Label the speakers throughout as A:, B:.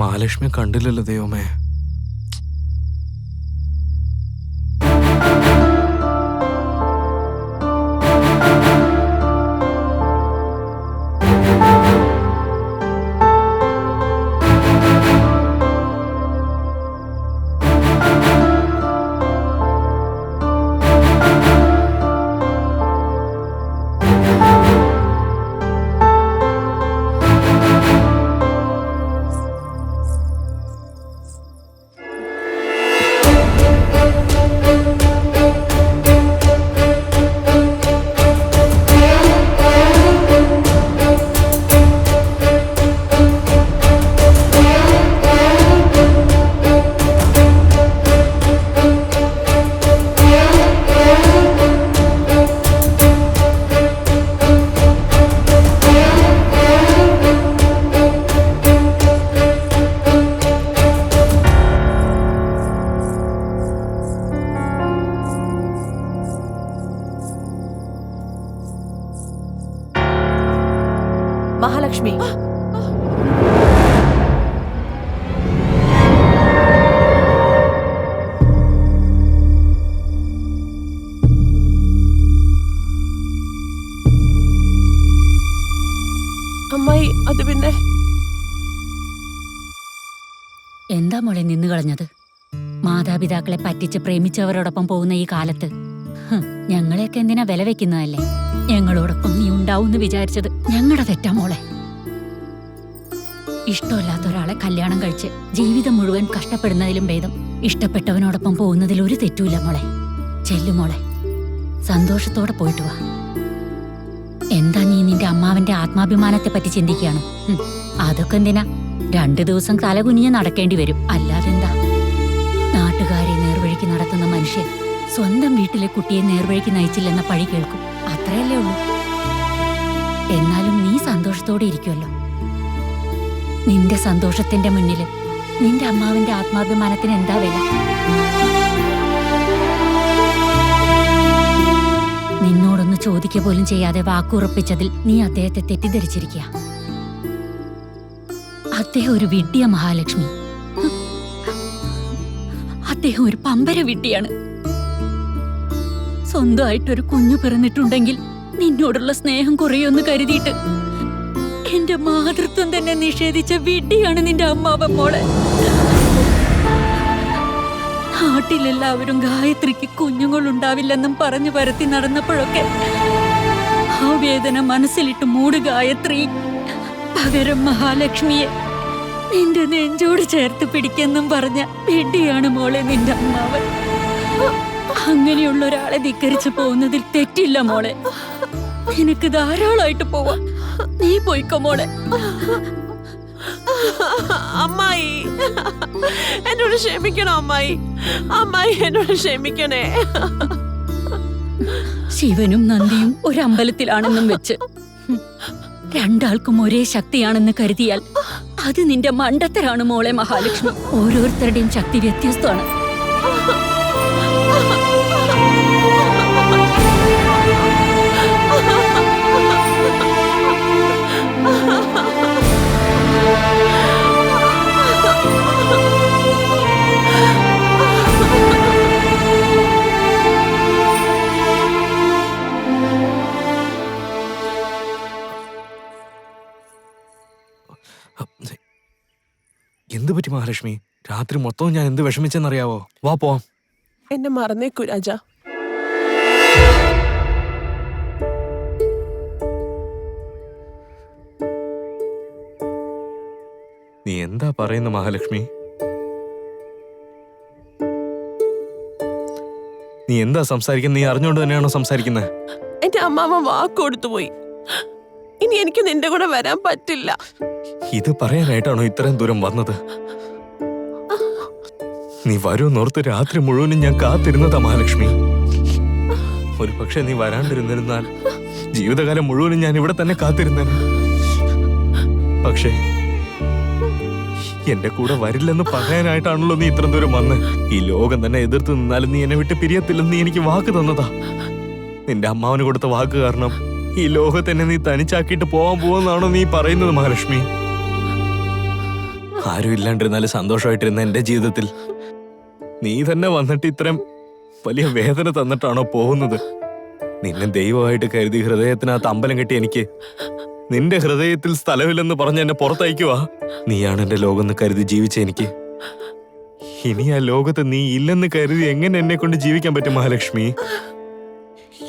A: മഹാലക്ഷ്മി കണ്ടില്ലല്ലോ ദൈവമേ.
B: മഹാലക്ഷ്മി, അമ്മായി അത് പിന്നെ
C: എന്താ മോളെ നിന്ന് കളഞ്ഞത്? മാതാപിതാക്കളെ പറ്റിച്ച് പ്രേമിച്ചവരോടൊപ്പം പോകുന്ന ഈ കാലത്ത് ഞങ്ങളെയൊക്കെ എന്തിനാ വില വെക്കുന്നതല്ലേ? ഞങ്ങളോടൊപ്പം നീ ഉണ്ടാവൂന്ന് വിചാരിച്ചത് ഞങ്ങളുടെ തെറ്റാ മോളെ. ഇഷ്ടമില്ലാത്ത ഒരാളെ കല്യാണം കഴിച്ച് ജീവിതം മുഴുവൻ കഷ്ടപ്പെടുന്നതിലും ഭേദം ഇഷ്ടപ്പെട്ടവനോടൊപ്പം പോകുന്നതിൽ ഒരു തെറ്റുമില്ല മോളെ. ചെല്ലു മോളെ, സന്തോഷത്തോടെ പോയിട്ട് വാ. എന്താ നീ നിന്റെ അമ്മാവന്റെ ആത്മാഭിമാനത്തെ പറ്റി ചിന്തിക്കുകയാണ്? അതൊക്കെ എന്തിനാ? 2 ദിവസം തലകുനിഞ്ഞ് നടക്കേണ്ടി വരും, അല്ലാതെന്താ? നാട്ടുകാരെ നേർവഴിക്ക് നടത്തുന്ന മനുഷ്യൻ സ്വന്തം വീട്ടിലെ കുട്ടിയെ നേർവഴിക്ക് നയിച്ചില്ലെന്ന പഴി കേൾക്കും, അത്രയല്ലേ ഉള്ളൂ. എന്നാലും നീ സന്തോഷത്തോടെ ഇരിക്കുമല്ലോ. നിന്റെ സന്തോഷത്തിന്റെ മുന്നില് നിന്റെ അമ്മാവിന്റെ ആത്മാഭിമാനത്തിന് എന്താ വില? നിന്നോടൊന്ന് ചോദിക്കുക പോലും ചെയ്യാതെ വാക്കുറപ്പിച്ചതിൽ നീ അദ്ദേഹത്തെ തെറ്റിദ്ധരിച്ചിരിക്കുക. അദ്ദേഹം ഒരു വിഡ്ഢിയ മഹാലക്ഷ്മി. അദ്ദേഹം ഒരു പമ്പര വിഡ്ഢിയാണ്. സ്വന്തമായിട്ടൊരു കുഞ്ഞു പിറന്നിട്ടുണ്ടെങ്കിൽ നിന്നോടുള്ള സ്നേഹം കുറയൊന്ന് കരുതിയിട്ട് എന്റെ മാതൃത്വം തന്നെ നിഷേധിച്ച വിഡ്ഢിയാണ് നിന്റെ അമ്മാവൻ മോളെ. നാട്ടിലെല്ലാവരും ഗായത്രിക്ക് കുഞ്ഞുങ്ങളുണ്ടാവില്ലെന്നും പറഞ്ഞു പരത്തി നടന്നപ്പോഴൊക്കെ ആ വേദന മനസ്സിലിട്ട് മൂട് ഗായത്രി. പകരം മഹാലക്ഷ്മിയെ നിന്റെ നെഞ്ചോട് ചേർത്ത് പിടിക്കെന്നും പറഞ്ഞ വിഡ്ഢിയാണ് മോളെ നിന്റെ അമ്മാവൻ. അങ്ങനെയുള്ള ഒരാളെ ധിക്കരിച്ചു പോകുന്നതിൽ തെറ്റില്ല മോളെ. നിനക്ക് ധാരാളമായിട്ട് പോവാ, നീ പോയിക്കോ മോളെ.
B: അമ്മായി എന്നോട് ക്ഷമിക്കണോ അമ്മായി? അമ്മായി എന്നോട് ക്ഷമിക്കണേ.
C: ശിവനും നന്ദിയും ഒരമ്പലത്തിലാണെന്നും വെച്ച് രണ്ടാൾക്കും ഒരേ ശക്തിയാണെന്ന് കരുതിയാൽ അത് നിന്റെ മണ്ടത്തരാണ് മോളെ മഹാലക്ഷ്മി. ഓരോരുത്തരുടെയും ശക്തി വ്യത്യസ്തമാണ്.
A: എന്ത് പറ്റി മഹാലക്ഷ്മി? രാത്രി മൊത്തവും ഞാൻ എന്ത് വിഷമിച്ചെന്നറിയാവോ? വാ പോവാം.
B: എന്നെ മറന്നേക്കൂ രാജ.
A: നീ എന്താ പറയുന്ന മഹാലക്ഷ്മി? നീ എന്താ സംസാരിക്കുന്നത്? നീ അറിഞ്ഞുകൊണ്ട് തന്നെയാണോ സംസാരിക്കുന്നത്?
B: എന്റെ അമ്മാവൻ വാക്ക് കൊടുത്തു പോയി. ഇനി എനിക്ക് നിന്റെ കൂടെ വരാൻ പറ്റില്ല.
A: ഇത് പറയാനായിട്ടാണോ ഇത്രയും ദൂരം വന്നത്? നീ വരുമെന്നോർത്ത് രാത്രി മുഴുവനും ഞാൻ കാത്തിരുന്നതാ മഹാലക്ഷ്മി. ഒരു പക്ഷെ നീ വരാണ്ടിരുന്നിരുന്നാൽ ജീവിതകാലം മുഴുവനും ഞാൻ ഇവിടെ തന്നെ കാത്തിരുന്നേനെ. പക്ഷേ എന്റെ കൂടെ വരില്ലെന്ന് പറയാനായിട്ടാണല്ലോ നീ ഇത്രയും ദൂരം വന്ന്. ഈ ലോകം തന്നെ എതിർത്ത് നിന്നാലും നീ എന്നെ വിട്ട് പിരിയത്തില്ലെന്ന് നീ എനിക്ക് വാക്ക് തന്നതാ. നിന്റെ അമ്മാവന് കൊടുത്ത വാക്ക് കാരണം ഈ ലോകത്തെന്നെ നീ തനിച്ചാക്കിയിട്ട് പോവാൻ പോവെന്നാണോ നീ പറയുന്നത് മഹാലക്ഷ്മി? ആരും ഇല്ലാണ്ടിരുന്നാലും സന്തോഷമായിട്ടിരുന്ന എന്റെ ജീവിതത്തിൽ നീ തന്നെ വന്നിട്ട് ഇത്രയും വലിയ വേദന തന്നിട്ടാണോ പോകുന്നത്? നിന്നെ ദൈവമായിട്ട് കരുതി ഹൃദയത്തിനകത്ത് അമ്പലം കെട്ടി എനിക്ക് നിന്റെ ഹൃദയത്തിൽ സ്ഥലമില്ലെന്ന് പറഞ്ഞ് എന്നെ പുറത്തയക്കുവാ. നീയാണ് എന്റെ ലോകം എന്ന് കരുതി ജീവിച്ച എനിക്ക് ഇനി ആ ലോകത്ത് നീ ഇല്ലെന്ന് കരുതി എങ്ങനെ എന്നെ കൊണ്ട് ജീവിക്കാൻ പറ്റും മഹാലക്ഷ്മി?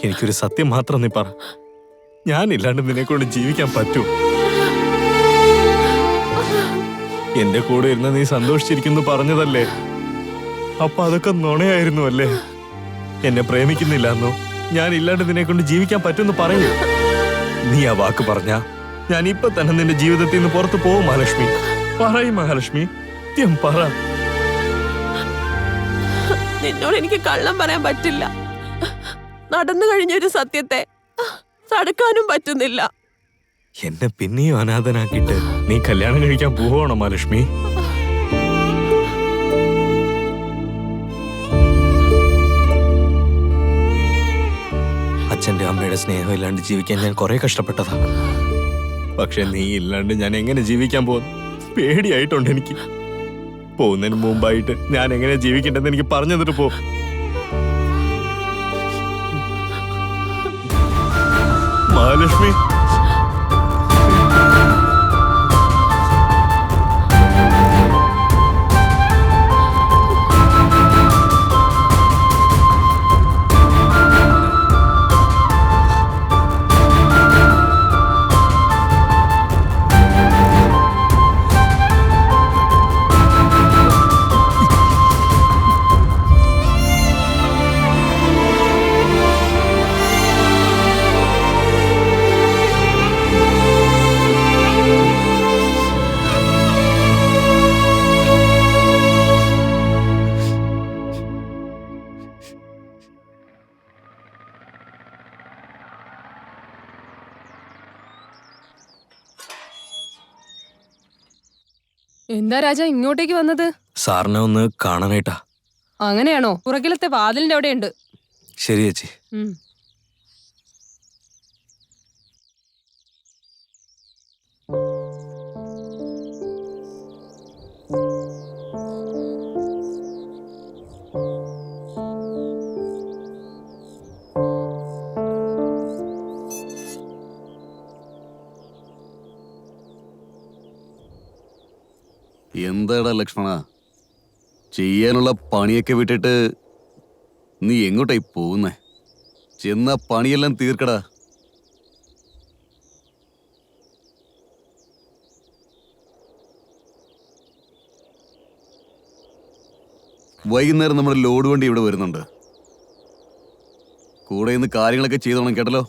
A: എനിക്കൊരു സത്യം മാത്രം നീ പറ, ഞാനില്ലാണ്ട് നിന്നെ കൊണ്ട് ജീവിക്കാൻ പറ്റൂ? എന്റെ കൂടെ ഇരുന്ന് നീ സന്തോഷിച്ചിരിക്കുന്നു പറഞ്ഞതല്ലേ, അപ്പൊ അതൊക്കെ നുണയായിരുന്നു അല്ലേ? എന്നെ പ്രേമിക്കുന്നില്ലെന്നോ ഞാൻ ഇല്ലാണ്ട് നിന്നെ കൊണ്ട് ജീവിക്കാൻ പറ്റുമെന്ന് പറയൂ. നീ ആ വാക്ക് പറഞ്ഞ ഞാൻ ഇപ്പൊ തന്നെ നിന്റെ ജീവിതത്തിൽ നിന്ന് പുറത്തു പോവും മഹാലക്ഷ്മി. പറയും മഹാലക്ഷ്മി, സത്യം പറ.
B: നിന്നോട് എനിക്ക് കള്ളം പറയാൻ പറ്റില്ല. നടന്നു കഴിഞ്ഞൊരു സത്യത്തെ തടുക്കാനും പറ്റുന്നില്ല.
A: എന്നെ പിന്നെയും അനാഥനാക്കിയിട്ട് നീ കല്യാണം കഴിക്കാൻ പോവാണോ മഹാലക്ഷ്മി? അച്ഛന്റെ അമ്മയുടെ സ്നേഹം ഇല്ലാണ്ട് ജീവിക്കാൻ ഞാൻ കുറെ കഷ്ടപ്പെട്ടതാ. പക്ഷെ നീ ഇല്ലാണ്ട് ഞാൻ എങ്ങനെ ജീവിക്കാൻ പോകുന്നു? പേടിയായിട്ടുണ്ട് എനിക്ക്. പോകുന്നതിന് മുമ്പായിട്ട് ഞാൻ എങ്ങനെ ജീവിക്കണ്ടെന്ന് എനിക്ക് പറഞ്ഞു തന്നിട്ട് പോ. മഹാലക്ഷ്മി,
D: എന്താ രാജ ഇങ്ങോട്ടേക്ക് വന്നത്?
A: സാറിനെ ഒന്ന് കാണാനായിട്ടാ.
D: അങ്ങനെയാണോ? പുറകിലത്തെ വാതിലിന്റെ അവിടെ ഉണ്ട്.
A: ശരി ചേച്ചി.
E: എന്താടാ ലക്ഷ്മണ, ചെയ്യാനുള്ള പണിയൊക്കെ വിട്ടിട്ട് നീ എങ്ങോട്ടായി പോകുന്നേ? ചെന്ന പണിയെല്ലാം തീർക്കടാ. വൈകുന്നേരം നമ്മുടെ ലോഡ് വണ്ടി ഇവിടെ വരുന്നുണ്ട്. കൂടെ ഇന്ന് കാര്യങ്ങളൊക്കെ ചെയ്തോണം കേട്ടല്ലോ.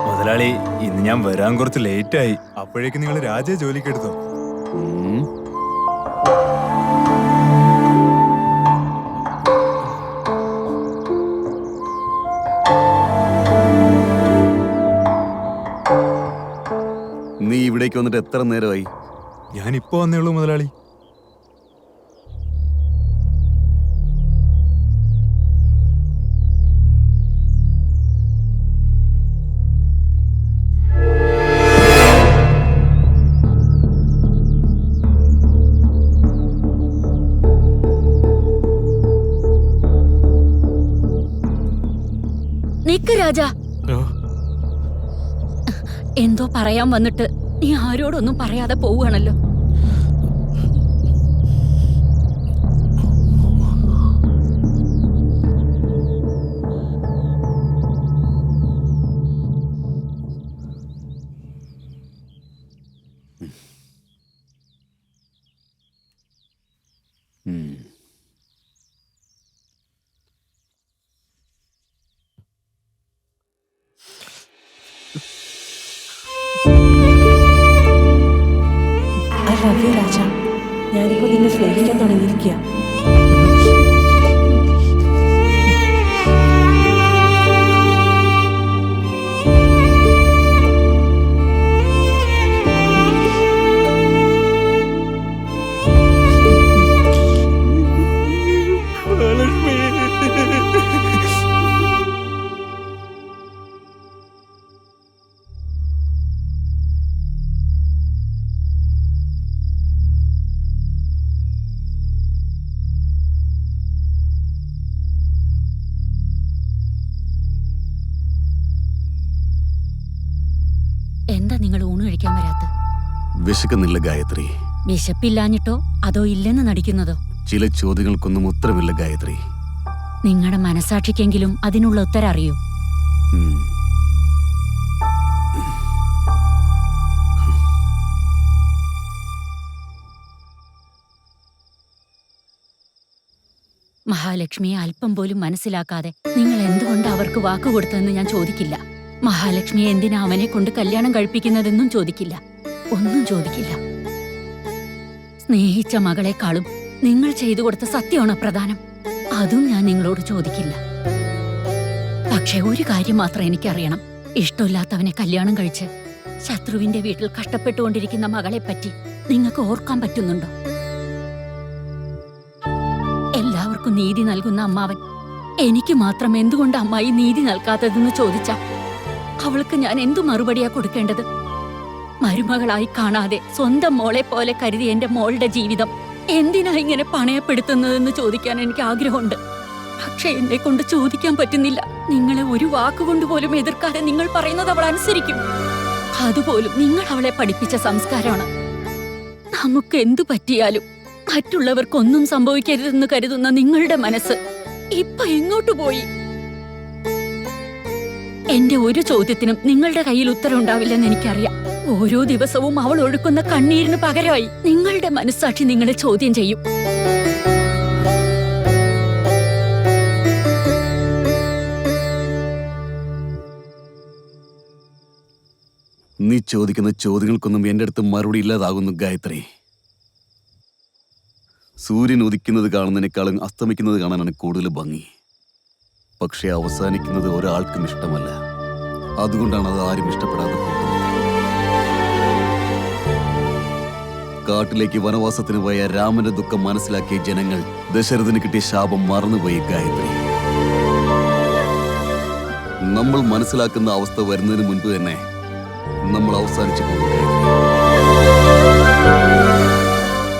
F: മുതലാളി, ഇന്ന് ഞാൻ വരാൻ കുറച്ച് ലേറ്റായി. അപ്പോഴേക്ക് നിങ്ങൾ രാജയെ ജോലിക്കെടുത്തോ?
E: നീ ഇവിടേക്ക് വന്നിട്ട് എത്ര നേരമായി?
F: ഞാനിപ്പോ വന്നേ ഉള്ളൂ മുതലാളി.
C: നിക്ക് രാജ, എന്തോ പറയാൻ വന്നിട്ട് നീ ആരോടൊന്നും പറയാതെ പോവുകയാണല്ലോ.
B: ഞാനിപ്പോ നിന്നെ സ്നേഹിക്കാൻ തുടങ്ങിയിരിക്കുക.
C: എന്താ നിങ്ങൾ ഊണ് കഴിക്കാൻ വരാത്ത?
E: വിശക്കുന്നില്ല ഗായത്രി.
C: വിശപ്പില്ലാഞ്ഞിട്ടോ അതോ ഇല്ലെന്ന് നടിക്കുന്നതോ?
E: ചില ചോദ്യങ്ങൾക്കൊന്നും ഉത്തരമില്ല ഗായത്രി.
C: നിങ്ങളുടെ മനസാക്ഷിക്കെങ്കിലും അതിനുള്ള ഉത്തരം അറിയൂ.
E: ഉം.
C: മഹാലക്ഷ്മിയെ അല്പം പോലും മനസ്സിലാക്കാതെ നിങ്ങൾ എന്തുകൊണ്ട് അവർക്ക് വാക്കുകൊടുത്തതെന്ന് ഞാൻ ചോദിക്കില്ല. മഹാലക്ഷ്മിയെ എന്തിനാ അവനെ കൊണ്ട് കല്യാണം കഴിപ്പിക്കുന്നതെന്നും ചോദിക്കില്ല. ഒന്നും ചോദിക്കില്ല. സ്നേഹിച്ച മകളെക്കാളും നിങ്ങൾ ചെയ്തു കൊടുത്ത സത്യമാണ് പ്രധാനം. അതും ഞാൻ നിങ്ങളോട് ചോദിക്കില്ല. പക്ഷെ ഒരു കാര്യം മാത്രം എനിക്കറിയണം. ഇഷ്ടമില്ലാത്തവനെ കല്യാണം കഴിച്ച് ശത്രുവിന്റെ വീട്ടിൽ കഷ്ടപ്പെട്ടുകൊണ്ടിരിക്കുന്ന മകളെപ്പറ്റി നിങ്ങൾക്ക് ഓർക്കാൻ പറ്റുന്നുണ്ടോ? എല്ലാവർക്കും നീതി നൽകുന്ന അമ്മാവൻ എനിക്ക് മാത്രം എന്തുകൊണ്ട് അമ്മായി നീതി നൽകാത്തതെന്ന് ചോദിച്ചാ അവൾക്ക് ഞാൻ എന്തു മറുപടിയാ കൊടുക്കേണ്ടത്? മരുമകളായി കാണാതെ സ്വന്തം മോളെ പോലെ കരുതി എന്റെ മോളുടെ ജീവിതം എന്തിനാ ഇങ്ങനെ പണയപ്പെടുത്തുന്നതെന്ന് ചോദിക്കാൻ എനിക്ക് ആഗ്രഹമുണ്ട്. പക്ഷെ എന്നെ കൊണ്ട് ചോദിക്കാൻ പറ്റുന്നില്ല. നിങ്ങളെ ഒരു വാക്കുകൊണ്ട് പോലും എതിർക്കാതെ നിങ്ങൾ പറയുന്നത് അവൾ അനുസരിക്കും. അതുപോലും നിങ്ങൾ അവളെ പഠിപ്പിച്ച സംസ്കാരമാണ്. നമുക്ക് എന്തു പറ്റിയാലും മറ്റുള്ളവർക്കൊന്നും സംഭവിക്കരുതെന്ന് കരുതുന്ന നിങ്ങളുടെ മനസ്സ് ഇപ്പൊ എങ്ങോട്ട് പോയി? എന്റെ ഒരു ചോദ്യത്തിനും നിങ്ങളുടെ കയ്യിൽ ഉത്തരം ഉണ്ടാവില്ലെന്ന് എനിക്കറിയാം. ഓരോ ദിവസവും അവൾ ഒഴുക്കുന്ന കണ്ണീരിന് പകരമായി നിങ്ങളുടെ മനസ്സാക്ഷി നിങ്ങളെ ചോദ്യം ചെയ്യും.
E: നീ ചോദിക്കുന്ന ചോദ്യങ്ങൾക്കൊന്നും എന്റെ അടുത്ത് മറുപടി ഇല്ലാതാകുന്നു ഗായത്രി. സൂര്യൻ ഉദിക്കുന്നത് കാണുന്നതിനേക്കാളും അസ്തമിക്കുന്നത് കാണാനാണ് കൂടുതൽ ഭംഗി. പക്ഷെ അവസാനിക്കുന്നത് ഒരാൾക്കും ഇഷ്ടമല്ല. അതുകൊണ്ടാണ് അത് ആരും ഇഷ്ടപ്പെടാതെ പോകുന്നത്. കാട്ടിലേക്ക് വനവാസത്തിന് പോയ രാമന്റെ ദുഃഖം മനസ്സിലാക്കിയ ജനങ്ങൾ ദശരഥന് കിട്ടിയ ശാപം മറന്നുപോയി ഗായത്രി. നമ്മൾ മനസ്സിലാക്കുന്ന അവസ്ഥ വരുന്നതിന് മുൻപ് തന്നെ നമ്മൾ അവസാനിച്ചു പോകും ഗായത്രി.